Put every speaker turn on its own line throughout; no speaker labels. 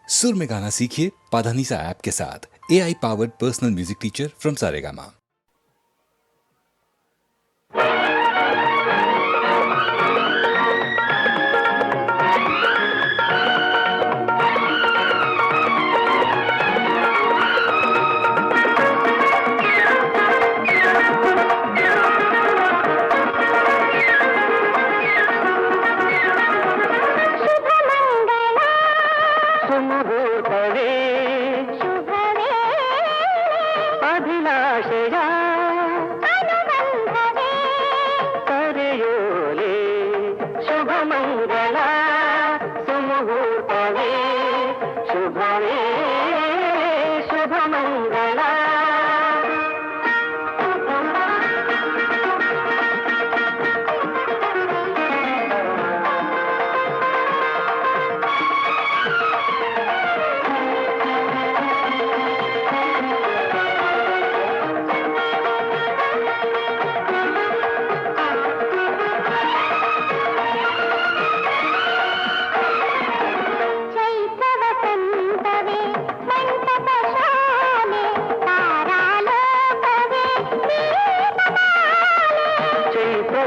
सुर में गाना सीखिए पाधानीसा ऐप के साथ। AI powered personal music teacher from Saregama.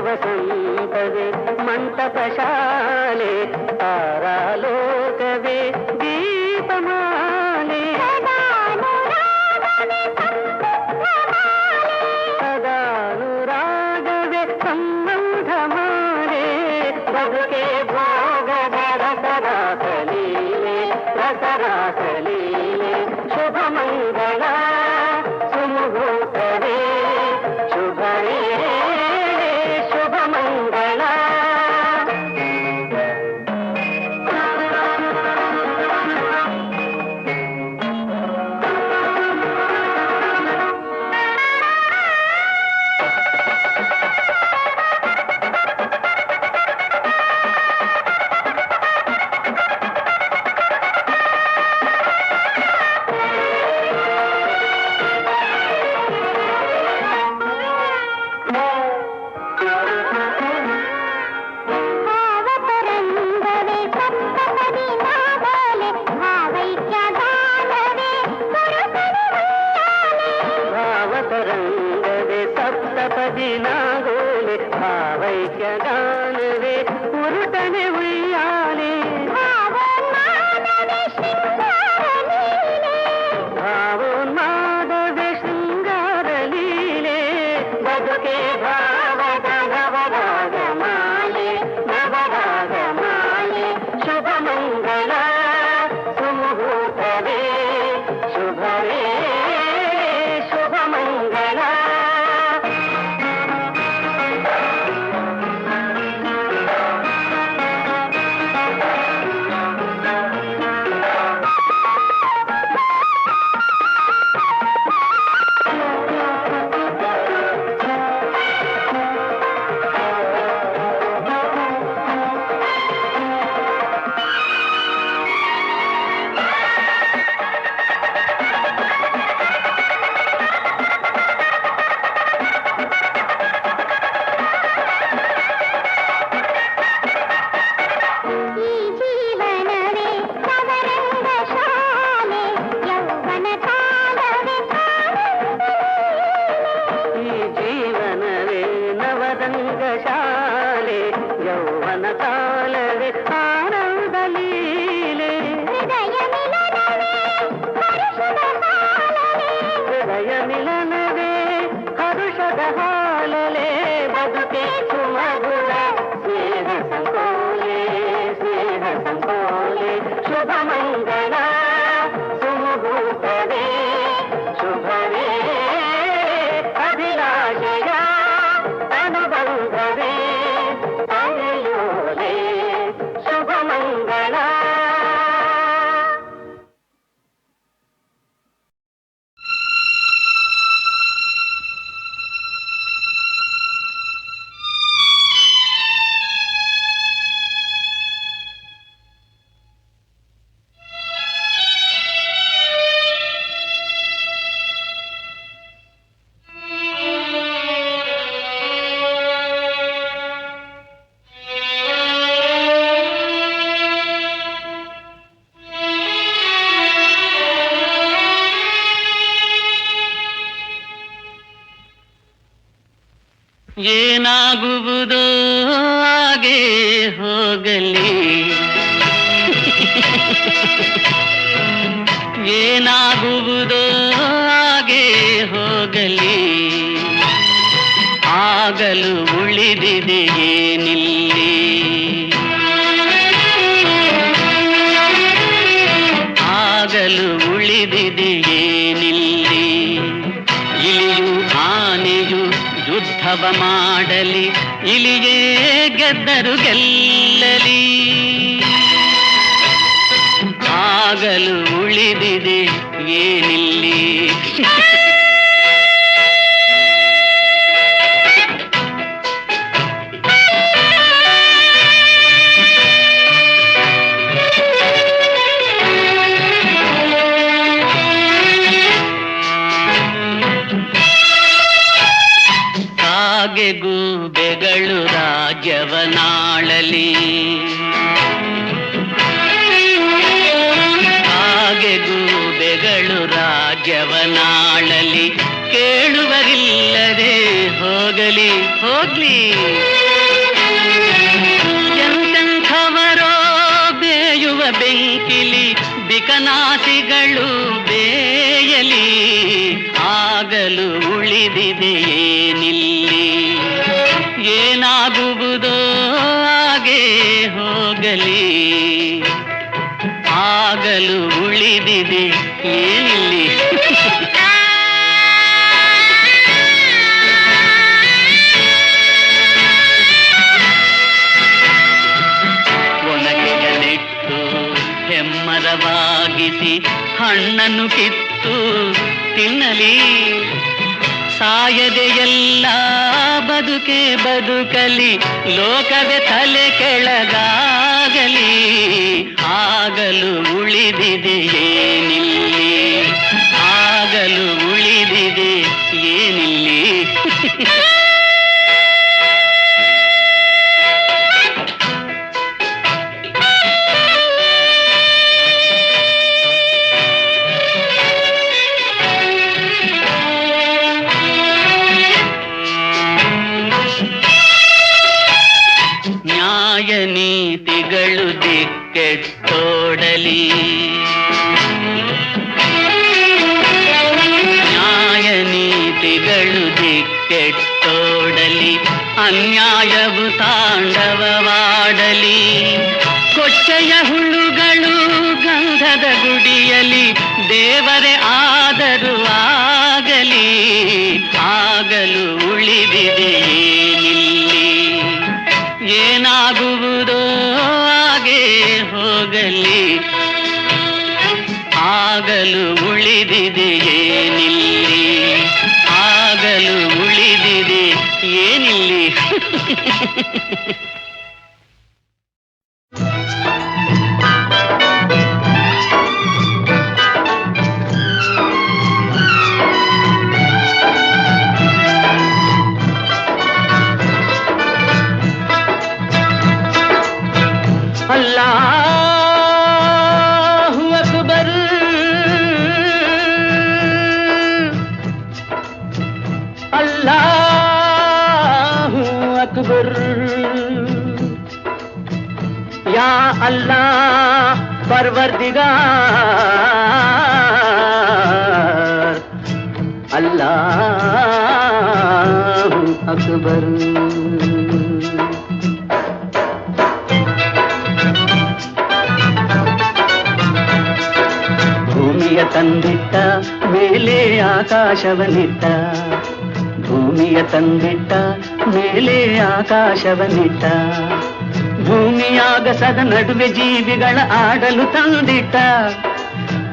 ವಸಂತವೇ ಮಂಟಪಶಾಲೆ ತಾರಾಲೋಕವೇ ದೀಪಮಾಲೆ ಸದಾನುರಾಗವೇ ಸಂಬಂಧಮಾಲೆ ಬದುಕೆ ಭೋಗದ ರಸರಾಸಲೀಲೆ ರಸರಾಸಲೀಲೆ ಶುಭ ಮಂಗಳ ಸುಮುಹೂರ್ತವೇ ಶುಭವೇ ನಾಗೋಲೆ ಭಾವೈಕ್ಯ ಗಾನವೇ ಉರುಟನೆ ಉಯ್ಯಾಲೆ ಭಾವೋನ್ಮಾದವೇ ಶೃಂಗಾರ ಲೀಲೆ ಬದುಕೆ ಭಾವದ ನವರಾಗ ಮಾಲೆ ನವರಾಗ ಮಾಲೆ ಶುಭ ಮಂಗಳ ಸುಮುಹೂರ್ತವೇ ಶುಭವೇ ಶುಭ ಮಂಗಳ ರಂಗಶಾಲೆ ಯೌವನ ಕಾಲವೇ ಆನಂದ ಲೀಲೆ ಹೃದಯ ಮಿಲನವೇ ಹರುಷದ ಹಾಲಲೆ ಬದುಕೆ ಸುಮಧುರ ಸ್ನೇಹ ಸಂಕೋಲೆ ಸ್ನೇಹ ಸಂಕೋಲೆ ಶುಭ ಮಂಗಳ ಸುಮುಹೂರ್ತವೇ ಶುಭವೇ ಅಭಿಲಾಷೆಯ ಅನುಬಂಧವೇ ಅರೆಯೋಲೆ ಶುಭ ಮಂಗಳ.
ಏನಾಗುವುದೋ ಹಾಗೆ ಹೋಗಲಿ, ಏನಾಗುವುದೋ ಹಾಗೆ ಹೋಗಲಿ, ಆಗಲು ಉಳಿದಿದೆ ಏನಿಲ್ಲಿ, ಆಗಲು ಉಳಿದಿದೆ ಏನಿಲ್ಲಿ. ಇಲಿಯು ಆನೆಯು ಯುದ್ಧವ ಮಾಡಲಿ, ಇಲಿಯೇ ಗೆದ್ದರು ಗೆಲ್ಲಲಿ, ಆಗಲು ಉಳಿದಿದೆ ಏನಿಲ್ಲಿ. ಗೂಬೆಗಳು ರಾಜ್ಯವನಾಳಲಿ, ಹಾಗೆ ಗೂಬೆಗಳು ರಾಜ್ಯವನಾಳಲಿ, ಕೇಳುವರಿಲ್ಲದೆ ಹೋಗಲಿ ಹೋಗ್ಲಿ. ಎಂತೆಂಥವರೋ ಬೇಯುವ ಬೆಂಕಿಲಿ ಬಿಕನಾಸಿಗಳು ಬೇಯಲಿ, ಆಗಲು ಉಳಿದಿದೆ ಏನಿಲ್ಲಿ, ಏನಾಗುವುದೋ ಹಾಗೆ ಹೋಗಲಿ, ಆಗಲು ಉಳಿದಿದೆ ಏನಿಲ್ಲಿ. ಒನಕೆಯ ನೆಟ್ಟು ಹೆಮ್ಮರವಾಗಿಸಿ ಹಣ್ಣನ್ನು ಕಿತ್ತು ತಿನ್ನಲಿ, ಸಾಯದೆ ಎಲ್ಲ ಬದುಕೆ ಬದುಕಲಿ, ಲೋಕವೇ ತಲೆ ಕೆಳಗಾಗಲಿ, ಆಗಲು ಉಳಿದಿದೆ ಏನಿಲ್ಲಿ, ಆಗಲು ಉಳಿದಿದೆ ಏನಿಲ್ಲಿ. ನ್ಯಾಯ ನೀತಿಗಳು ದಿಕ್ಕೆಟ್ಟೋಡಲಿ, ನ್ಯಾಯ ನೀತಿಗಳು ದಿಕ್ಕೆಟ್ಟೋಡಲಿ, ಅನ್ಯಾಯವು ತಾಂಡವವಾಡಲಿ, ಕೊಚ್ಚೆಯ ಹುಳುಗಳು ಗಂಧದ ಗುಡಿಯಲಿ, ದೇವರೇ ಆದರೂ ಆಗಲಿ, ಆಗಲು ಉಳಿದಿದೆ ಏನಿಲ್ಲಿ, ಏನಾಗುವುದೋ ಹಾಗೆ ಹೋಗಲಿ, ಆಗಲು ಉಳಿದಿದೆ ಏನಿಲ್ಲಿ, ಆಗಲು ಉಳಿದಿದೆ ಏನಿಲ್ಲಿ.
ಅಲ್ಲಾಹು ಅಕ್ಬರ್, ಅಲ್ಲಾಹು ಅಕ್ಬರ್, ಯಾ ಅಲ್ಲಾಹ್ ಪರ್ವರ್ದಿಗಾರ್, ಅಲ್ಲಾಹು ಅಕ್ಬರ್. ಭೂಮಿಯ ತಂದಿಟ್ಟ ಮೇಲೆ ಆಕಾಶವನಿಟ್ಟ, ಭೂಮಿಯ ತಂದಿಟ್ಟ ಮೇಲೆ ಆಕಾಶವನಿಟ್ಟ, ಭೂಮಿಯಾಗಸದ ನಡುವೆ ಜೀವಿಗಳ ಆಡಲು ತಂದಿಟ್ಟ,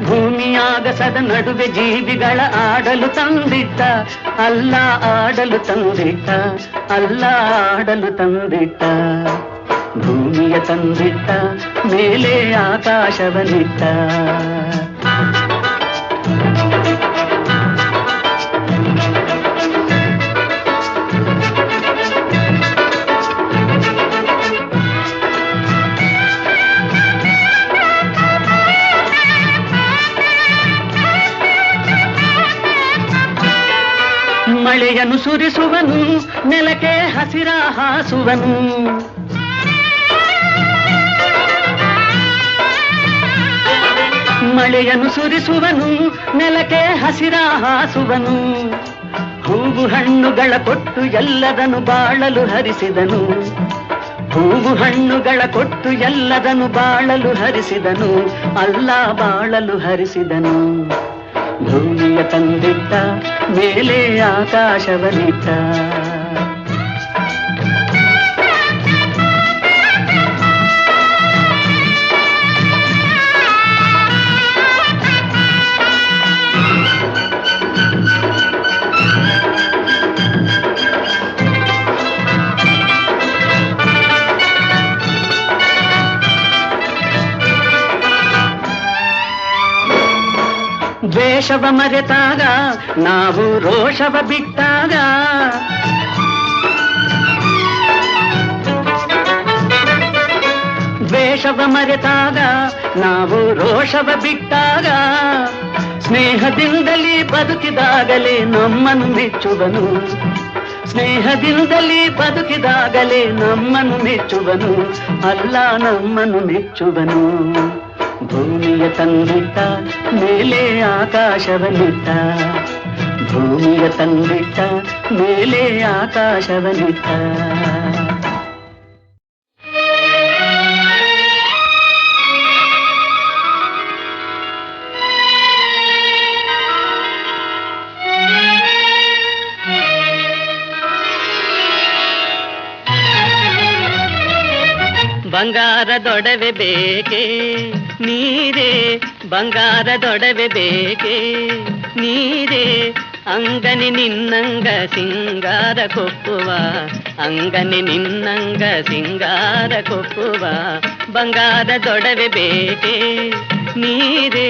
ಭೂಮಿಯಾಗಸದ ನಡುವೆ ಜೀವಿಗಳ ಆಡಲು ತಂದಿಟ್ಟ, ಅಲ್ಲ ಆಡಲು ತಂದಿಟ್ಟ, ಅಲ್ಲ ಆಡಲು ತಂದಿಟ್ಟ, ಭೂಮಿಯ ತಂದಿಟ್ಟ ಮೇಲೆ ಆಕಾಶವನಿಟ್ಟ. ಮಳೆಯನ್ನು ಸುರಿಸುವನು, ನೆಲಕ್ಕೆ ಹಸಿರ ಹಾಸುವನು. ಮಳೆಯನ್ನು ಸುರಿಸುವನು, ನೆಲಕ್ಕೆ ಹಸಿರ ಹಾಸುವನು. ಹೂವು ಹಣ್ಣುಗಳ ಕೊಟ್ಟು ಎಲ್ಲದನ್ನು ಬಾಳಲು ಹರಿಸಿದನು. ಹೂವು ಹಣ್ಣುಗಳ ಕೊಟ್ಟು ಎಲ್ಲದನ್ನು ಬಾಳಲು ಹರಿಸಿದನು. ಅಲ್ಲ ಬಾಳಲು ಹರಿಸಿದನು. ಭೂಮಿಯ ತಂದಿಟ್ಟ, ಮೇಲೆ ಆಕಾಶವನಿಟ್ಟ. ದ್ವೇಷವ ಮರೆತಾಗ, ನಾವು ರೋಷವ ಬಿಟ್ಟಾಗ, ದ್ವೇಷವ ಮರೆತಾಗ, ನಾವು ರೋಷವ ಬಿಟ್ಟಾಗ, ಸ್ನೇಹದಿಂದಲೇ ಬದುಕಿದಾಗಲೇ ನಮ್ಮನ್ನು ಮೆಚ್ಚುವನು. ಸ್ನೇಹದಿಂದಲೇ ಬದುಕಿದಾಗಲೇ ನಮ್ಮನ್ನು ಮೆಚ್ಚುವನು. ಅಲ್ಲ ನಮ್ಮನ್ನು ಮೆಚ್ಚುವನು. ಭೂಮಿಯ ತಂದಿಟ್ಟ, ಮೇಲೆ ಆಕಾಶವನಿಟ್ಟ. ಭೂಮಿಯ ತಂದಿಟ್ಟ, ಮೇಲೆ ಆಕಾಶವನಿಟ್ಟ.
ಬಂಗಾರದೊಡವೆ ಬೇಕೆ ನೀರೇ, ಬಂಗಾರದೊಡವೆ ಬೇಕೆ ನೀರೇ, ಅಂಗನಿ ನಿನ್ನಂಗ ಸಿಂಗಾರ ಕೊಪ್ಪುವ, ಅಂಗನಿ ನಿನ್ನಂಗ ಸಿಂಗಾರ ಕೊಪ್ಪುವ. ಬಂಗಾರದೊಡವೆ ಬೇಕೆ ನೀರೇ,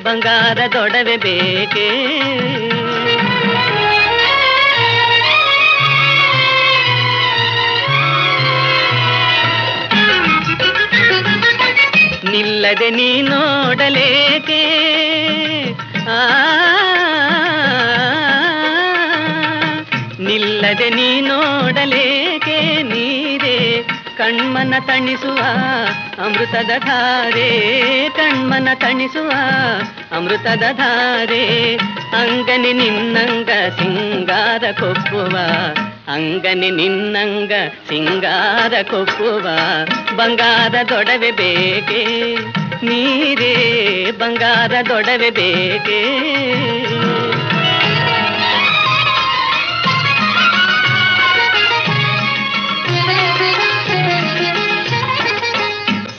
ಬಂಗಾರದೊಡವೆ ಬೇಕೆ. ನಿಲ್ಲದೆ ನೀ ನೋಡಲೇಕೆ, ನಿಲ್ಲದೆ ನೀ ನೋಡಲೇಕೆ ನೀರೇ, ಕಣ್ಮನ ತಣಿಸುವ ಅಮೃತದ ಧಾರೆ, ಕಣ್ಮನ ತಣಿಸುವ ಅಮೃತದ ಧಾರೆ. ಅಂಗನಿ ನಿನ್ನಂಗ ಸಿಂಗಾರ ಕೊಪ್ಪುವ, ಅಂಗನಿ ನಿನ್ನಂಗ ಸಿಂಗಾರ ಕೊಪ್ಪುವ. ಬಂಗಾರದೊಡವೆ ಬೇಕೆ ನೀರೇ, ಬಂಗಾರದೊಡವೆ ಬೇಕೆ.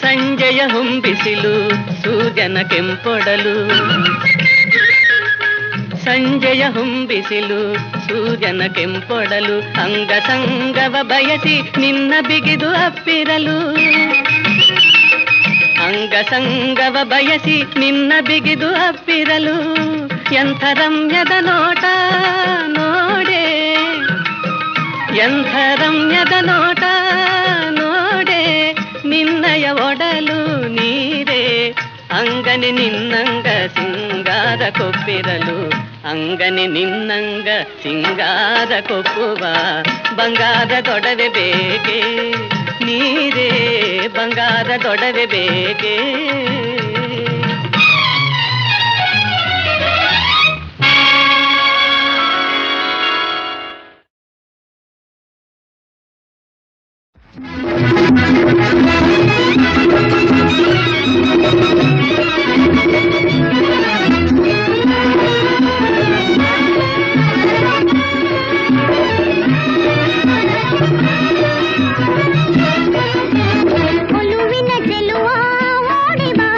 ಸಂಜೆಯ ಹೊಂಬಿಸಿಲು ಸೂರ್ಯನ ಕೆಂಪೊಡಲು, ಸಂಜೆಯ ಹೊಂಬಿಸಿಲು ಸೂರ್ಯನ ಕೆಂಪೊಡಲು. ಅಂಗ ಸಂಗವ ಬಯಸಿ ನಿನ್ನ ಬಿಗಿದು ಅಪ್ಪಿರಲು, ಅಂಗ ಸಂಗವ ಬಯಸಿ ನಿನ್ನ ಬಿಗಿದು ಅಪ್ಪಿರಲು. ಎಂಥ ರಮ್ಯದ ನೋಟ ನೋಡೆ, ಎಂಥ ರಮ್ಯದ ನೋಟ ನೋಡೆ, ನಿನ್ನಯ ಒಡಲು ನೀರೇ, ಅಂಗನಿ ನಿನ್ನಂಗ ಸಿಂಗಾರ ಕೊಪ್ಪಿರಲು, ಅಂಗನಿ ನಿನ್ನಂಗ ಸಿಂಗಾರ ಕೊಪ್ಪುವ. ಬಂಗಾರದೊಡವೆ ಬೇಕೆ ನೀರೇ, ಬಂಗಾರದೊಡವೆ ಬೇಕೆ.
ಒಲುವಿನ ಚೆಲುವ ಓಡಿ ಬಾ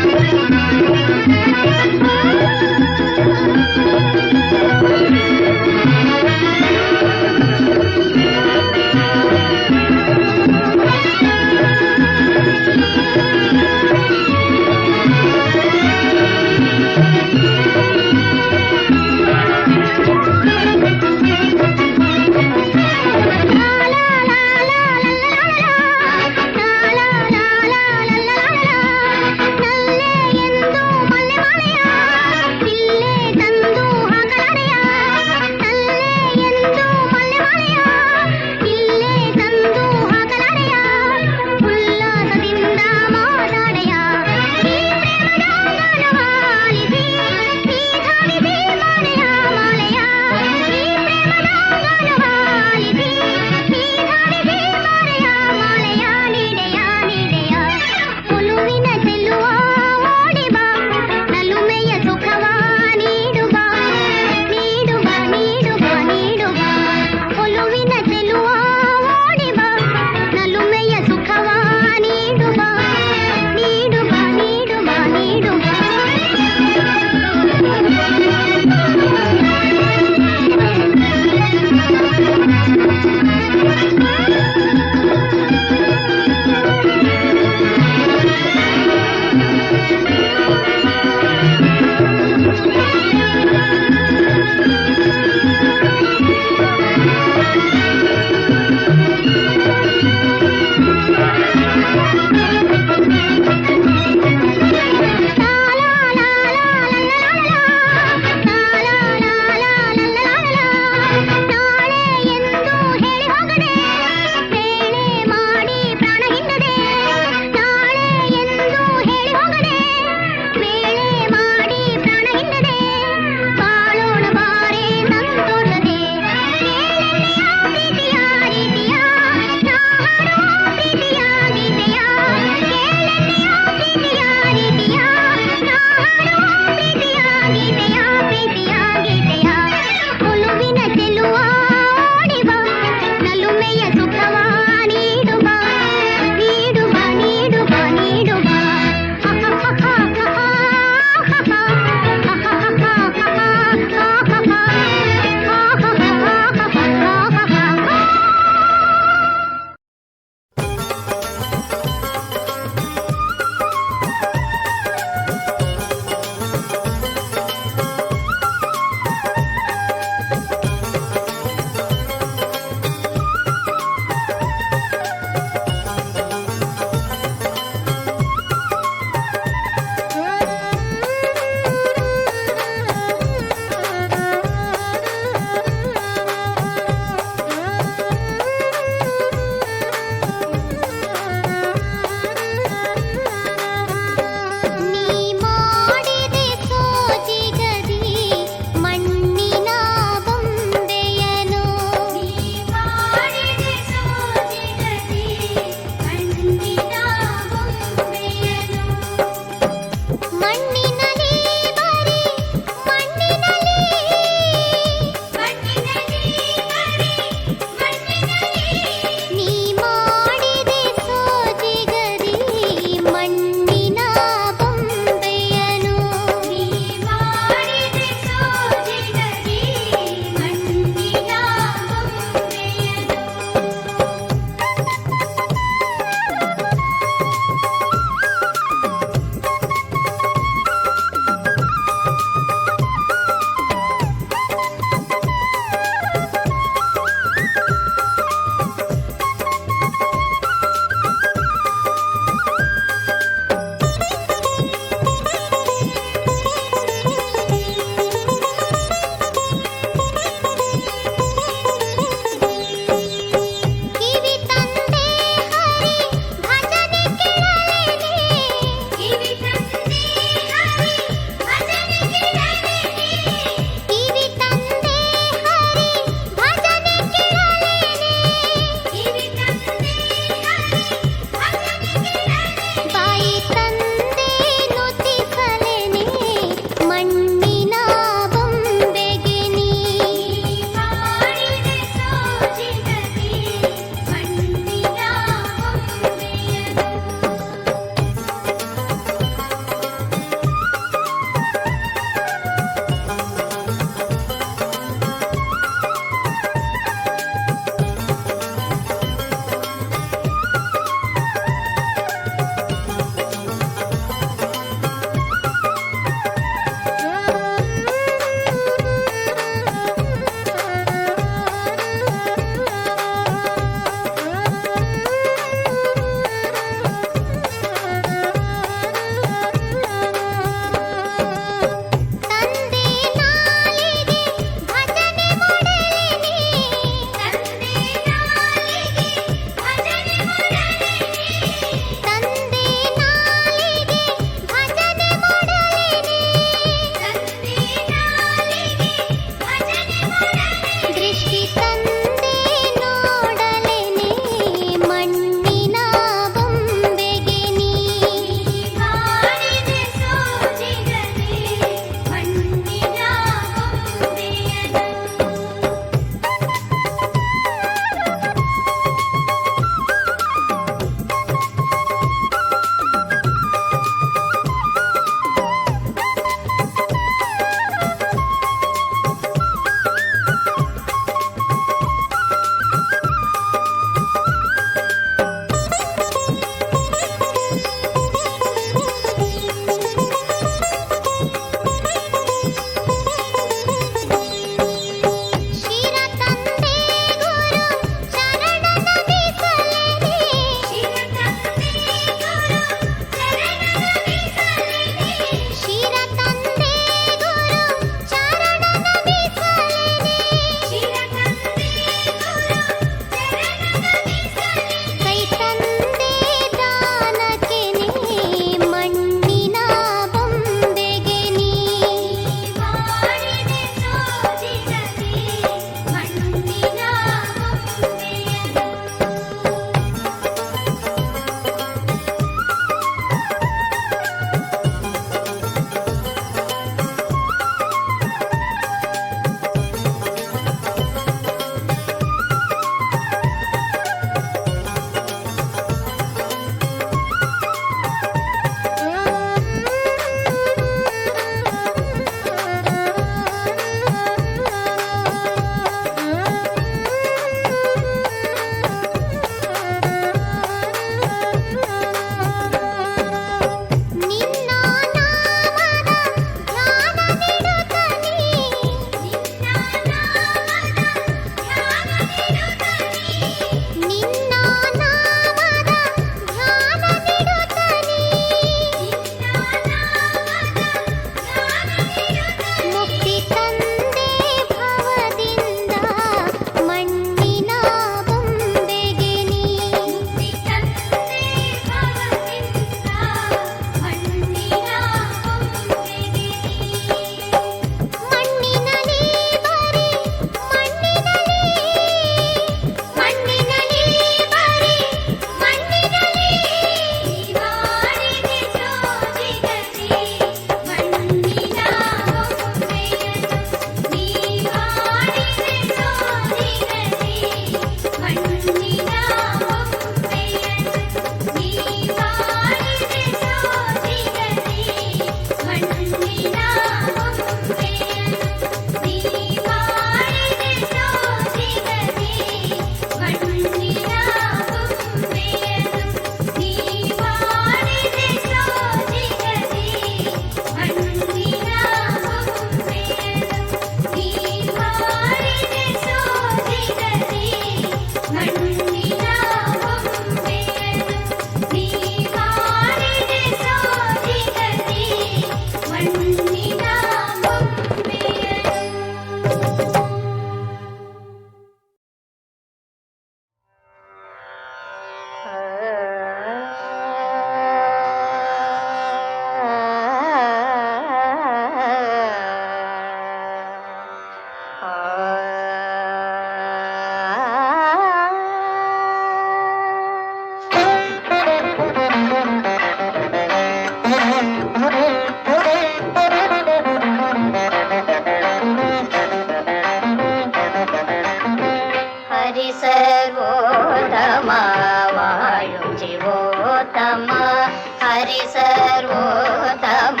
ಹರಿ ಸರ್ವೋತ್ತಮ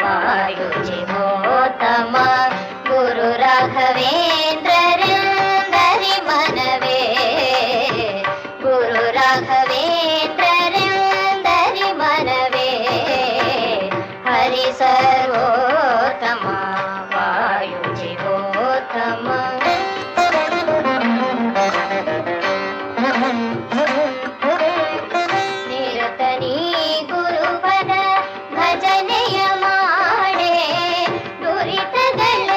ವಾಯು ಜೀವೋತ್ತಮ ಗುರು ರಾಘವೇಂದ್ರರಿಂದರಿ ಮನವೇ ಗುರು ರಾಘವೇಂದ್ರರಿಂದರಿ ಮನವೇ ಹರಿ ಸರ್ವೋತ್ತಮ ವಾಯು ಜೀವೋತ್ತಮ ನಿರತನಿ ಗುರುಪದ ಭಜನೆಯ ಮಾಡೆ ದುರಿತಗಳೆಲ್ಲವೂ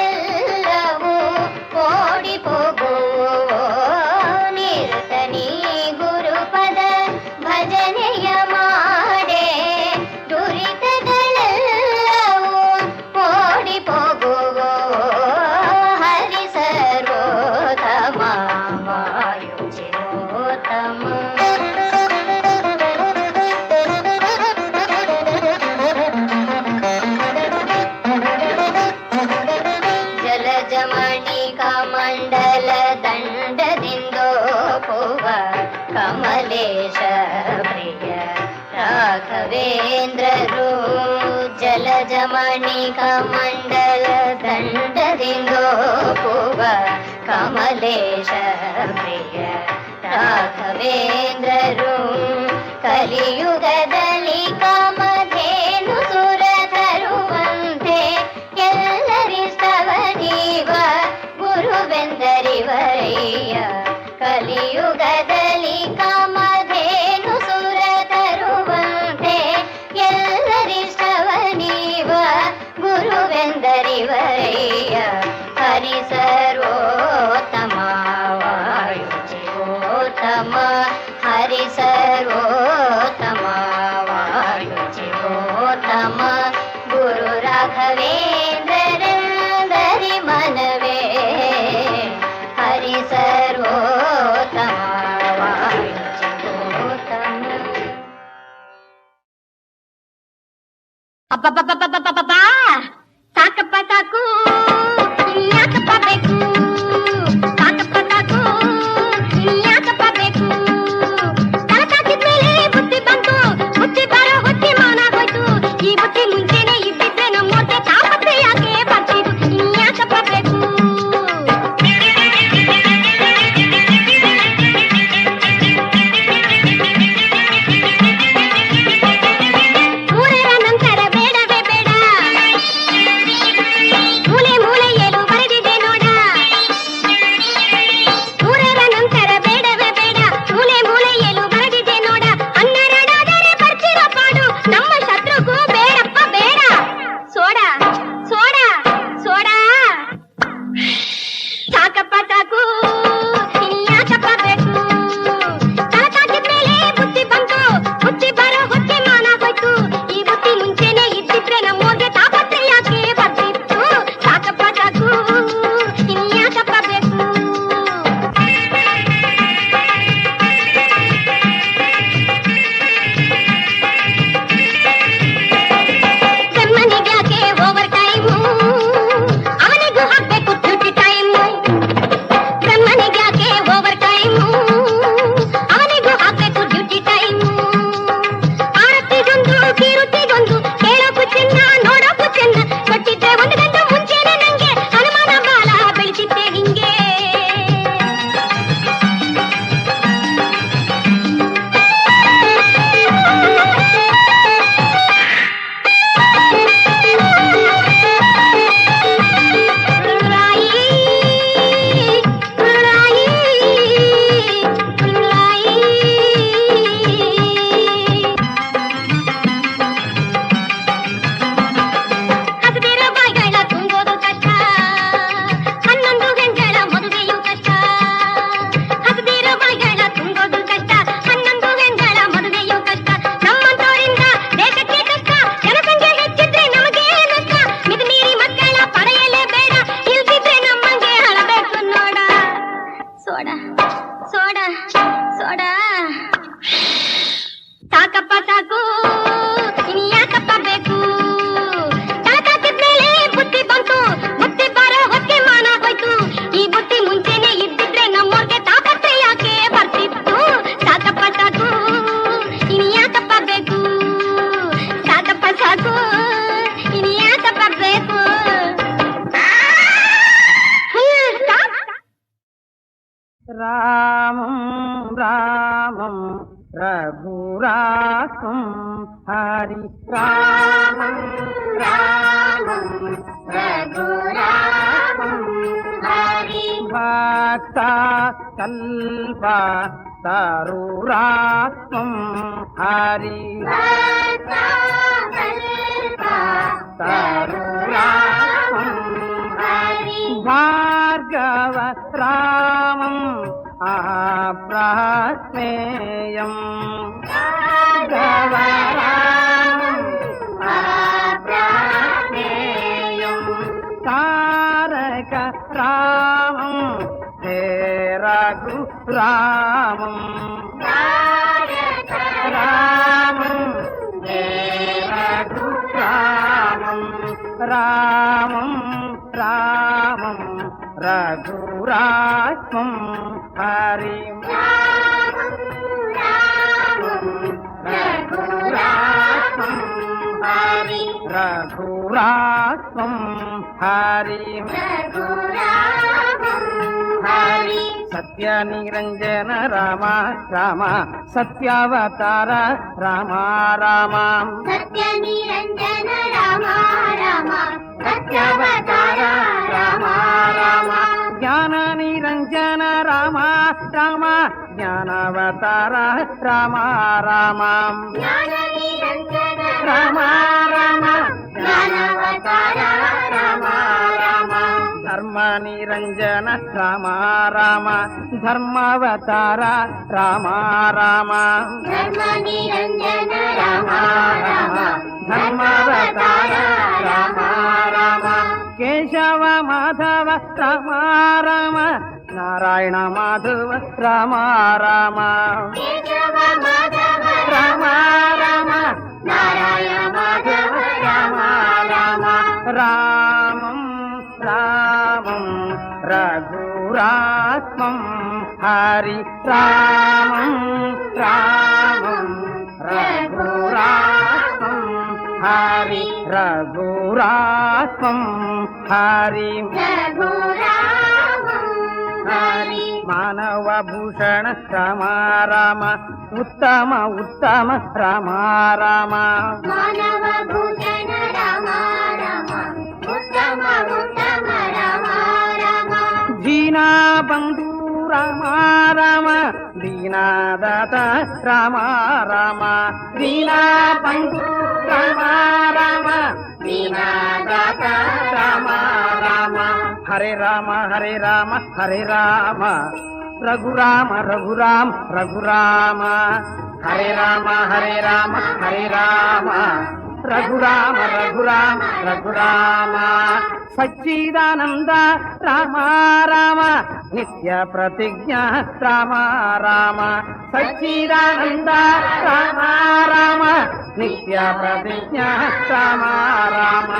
ಓಡಿ ಹೋಗುವೋ ನಿರತನಿ ಗುರುಪದ ಭಜನೆಯ ಮಾಡೆ ದುರಿತಗಳೆಲ್ಲವೂ ಓಡಿ ಹೋಗುವೋ ಹರಿ ಸರ್ವೋತ್ತಮ ವಾಯು ಚಿರೋತ್ತಮ ಜಲಜಮಣಿಕಾ ಮಂಡಲ ದಂಡದಿಂದೋಪುವ ಕಮಲೇಶ ಪ್ರಿಯ ರಾಘವೇಂದ್ರರು ಜಲಜಮಣಿಕಾ ಮಂಡಲ ದಂಡದಿಂದೋಪುವ ಕಮಲೇಶ ಪ್ರಿಯ ರಾಘವೇಂದ್ರರು ಕಲಿಯುಗದಲ್ಲಿ ಕಾಮಧೇನು ಸುರ ತರುವಂತೆ ಎಲ್ಲರಿಷ್ಟವನೀವ ಗುರುವೆಂದರಿವರಯ್ಯ ಕಲಿಯುಗದಲ್ಲಿ ಕಾಮಧೇನು ಸುರ ತರುವಂತೆ ಎಲ್ಲರಿಷ್ಟವನೀವ ಗುರುವೆಂದರಿವರಯ್ಯ ಹರಿ ಸರ್ವೋತ್ತಮ ವಾಯು ಜೀವೋತ್ತಮ ಹರಿ ಸರ್ವೋತ್ತಮ ವಾಯು ಜೀವೋತ್ತಮ ಗುರು ರಾಘವೇಂದ್ರರಿಂದರಿ ಮನವೇ ಹರಿ ಸರ್ವೋತ್ತಮ ವಾಯು ಜೀವೋತ್ತಮ
ಅಬ್ಬಬ್ಬಬ್ಬಬ್ಬಬ್ಬಬ್ಬ ಸಾಕಪ್ಪ ಸಾಕು ಇನ್ಯಾಕಪ್ಪ ಬೇಕು ಸಾಕಪ್ಪ ಸಾಕು ಇನ್ಯಾಕಪ್ಪ ಬೇಕು ತಲೆ ತಾಕಿದ್ಮೇಲೆ ಬುದ್ಧಿ ಬಂತು ಬುದ್ಧಿ ಬರೋ ಹೊತ್ತಿ ಮೌನ ಹೋಯ್ತು ಈ ಬುದ್ಧಿ ಮುಂಚೆನೆ ಇದ್ದಿದ್ರೆ ನಮ್ಮೋರ್ಗೆ ತಾಪತ್ರೆ ಯಾಕೆ ಬರ್ತಿದ್ದು ಇನ್ಯಾಕಪ್ಪ ಬೇಕು ಮೂರರ ನಂತರ ಬೇಡವೇ ಬೇಡ ಮೂಲೆ
రఘురామం హరి రామం రామం రఘురామం హరి భక్త కల్ప తరురామం హరి తరురామం హరి భార్గవ రామం అప్రమేయం భార్గవ రామం అప్రమేయం తారక రామం హే రఘు రామం తారక రామం హే రఘు రామం రామం రామం రఘురామం హరి రఘురామం హరి రఘురామం హరి హరి సత్య నిరంజన రామ రామ సత్యావతార రామ రామ
సత్య నిరంజన రామ రామ
సత్యావతార రామ రామ జ్ఞాన నిరంజన రామ రామ జ్ఞానావతార రామ రామ
జ్ఞాన నిరంజన
రామ రామ
జ్ఞానావతార
రామ రామ ధర్మ నిరంజన రామ రామ ధర్మావతార రామ రామ
ధర్మ నిరంజన రామ రామ
ధర్మావతార రామ రామ కేశవ మాధవ రామ రామ నారాయణ మాధవ రామ రామ
కేశవ మాధవ
రామ రామ
నారాయణ మాధవ
రామ రామ రామం రామం రఘురామం హరి రామం రామం రఘురామం హరి రఘురామం హరి
రఘురామం
హరి మానవ భూషణ రామ రామ ఉత్తమ ఉత్తమ రామ రామ
మానవ భూషణ రామ రామ ఉత్తమ ఉత్తమ రామ రామ
దీనా బంధు రామ రామ దీనాదాత రామ రామ దీనా బంధు రామ రామ దీనాదాత రామ రామ హరే రామ హరే రామ హరే రామ రఘురామ రఘురామ రఘురామ హరే రామ హరే రామ హరే రామ రఘురామ రఘురామ రఘురామ సచ్చిదానంద రామ రామ నిత్య ప్రతిజ్ఞ రామ రామ సచ్చిదానంద రామ రామ నిత్య ప్రతిజ్ఞ రామ రామ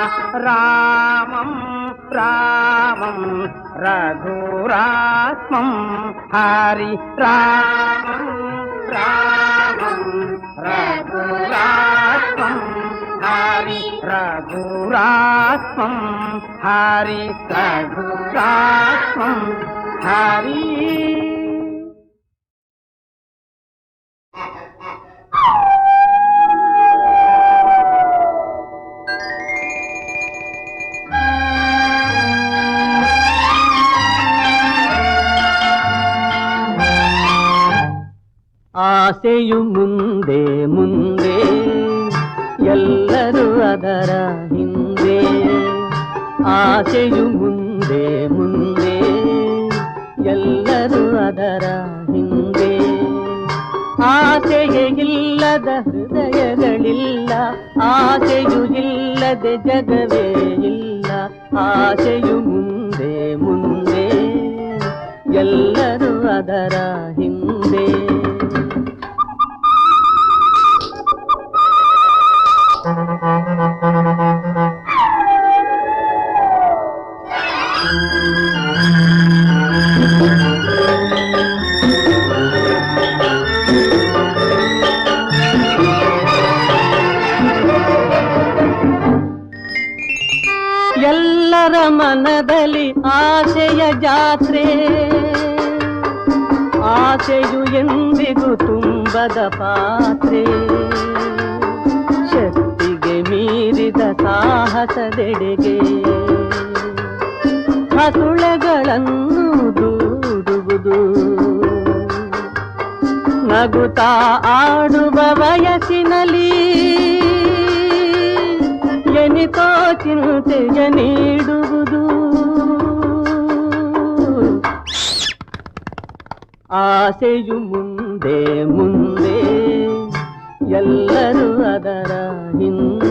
రామం రామం రఘురామం హరి రామం రామం రఘురామం హరి రఘురామం హరి రఘురామం హరి
ಆಸೆಯು ಮುಂದೆ ಮುಂದೆ ಎಲ್ಲರೂ ಅದರ ಹಿಂದೆ ಆಸೆಯು ಮುಂದೆ ಮುಂದೆ ಎಲ್ಲರೂ ಅದರ ಹಿಂದೆ ಆಸೆಯೇ ಇಲ್ಲದ ಹೃದಯಗಳಿಲ್ಲ ಆಸೆಯು ಇಲ್ಲದೆ ಜಗವೇ ಇಲ್ಲ ಆಸೆಯು ಮುಂದೆ ಮುಂದೆ ಎಲ್ಲರೂ ಅದರ ಹಿಂದೆ ಎಲ್ಲರ ಮನದಲ್ಲಿ ಆಸೆಯ ಜಾತ್ರೆ ಆಸೆಯು ಎಂದಿಗೂ ತುಂಬ ಬಿಂಬದ ಪಾತ್ರೆ ಶಕ್ತಿಗೆ ಮೀರಿದ ಸಾಹಸದೆಡೆಗೆ ಹಸುಳೆಗಳನ್ನು ದೂಡುವುದು ನಗುತ್ತಾ ಆಡುವ ವಯಸ್ಸಿನಲ್ಲಿ ಎನಿತೋ ಚಿಂತೆಯ ನೀಡುವುದು ಆಸೆಯು ಮುಂದೆ ಮುಂದೆ ಎಲ್ಲರೂ ಅದರ ಹಿಂದೆ